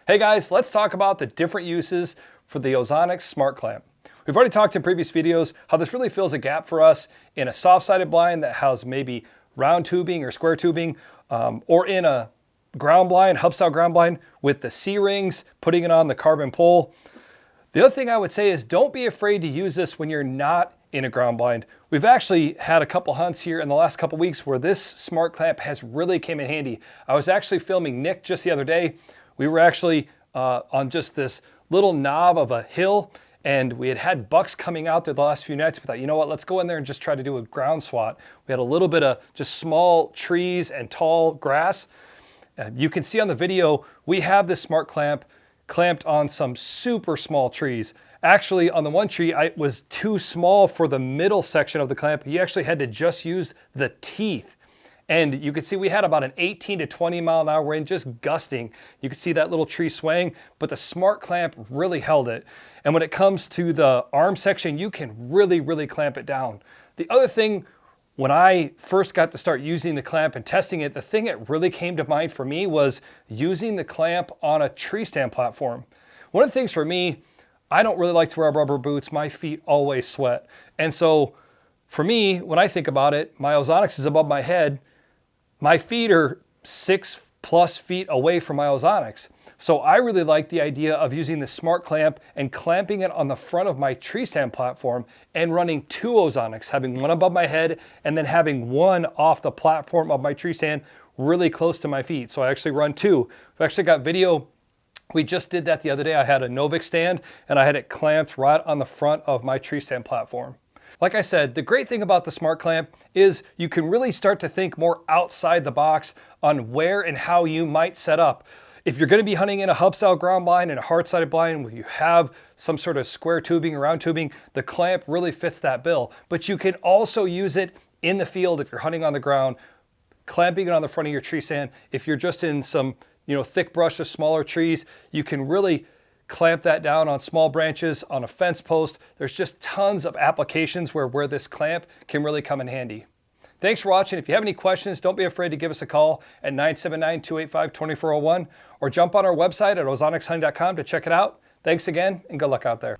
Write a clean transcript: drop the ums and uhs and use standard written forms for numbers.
Hey guys, let's talk about the different uses for the Ozonics Smart Clamp. We've already talked in previous videos how this really fills a gap for us in a soft-sided blind that has maybe round tubing or square tubing, or in a ground blind, hub-style ground blind with the C-rings, putting it on the carbon pole. The other thing I would say is don't be afraid to use this when you're not in a ground blind. We've actually had a couple hunts here in the last couple weeks where this smart clamp has really came in handy. I was actually filming Nick just the other day. We were actually on just this little knob of a hill, and we had bucks coming out there the last few nights. We thought, you know what, let's go in there and just try to do a ground swat. We had a little bit of just small trees and tall grass. You can see on the video, we have this smart clamp clamped on some super small trees. Actually, on the one tree, it was too small for the middle section of the clamp. You actually had to just use the teeth. And you can see we had about an 18 to 20 mile an hour wind, just gusting. You could see that little tree swaying, but the smart clamp really held it. And when it comes to the arm section, you can really clamp it down. The other thing, when I first got to start using the clamp and testing it, the thing that really came to mind for me was using the clamp on a tree stand platform. One of the things for me, I don't really like to wear rubber boots. My feet always sweat. And so for me, when I think about it, my Ozonics is above my head. My feet are 6+ feet away from my Ozonics. So I really like the idea of using the smart clamp and clamping it on the front of my tree stand platform and running two Ozonics, having one above my head and then having one off the platform of my tree stand really close to my feet. So I actually run two. I've actually got video. We just did that the other day. I had a Novik stand and I had it clamped right on the front of my tree stand platform. Like I said, the great thing about the smart clamp is you can really start to think more outside the box on where and how you might set up. If you're going to be hunting in a hub style ground blind and a hard sided blind where you have some sort of square tubing or round tubing, the clamp really fits that bill. But you can also use it in the field if you're hunting on the ground, clamping it on the front of your tree stand. If you're just in some thick brush of smaller trees, you can really clamp that down on small branches, on a fence post. There's just tons of applications where this clamp can really come in handy. Thanks for watching. If you have any questions, don't be afraid to give us a call at 979-285-2401 or jump on our website at ozonicshunting.com to check it out. Thanks again and good luck out there.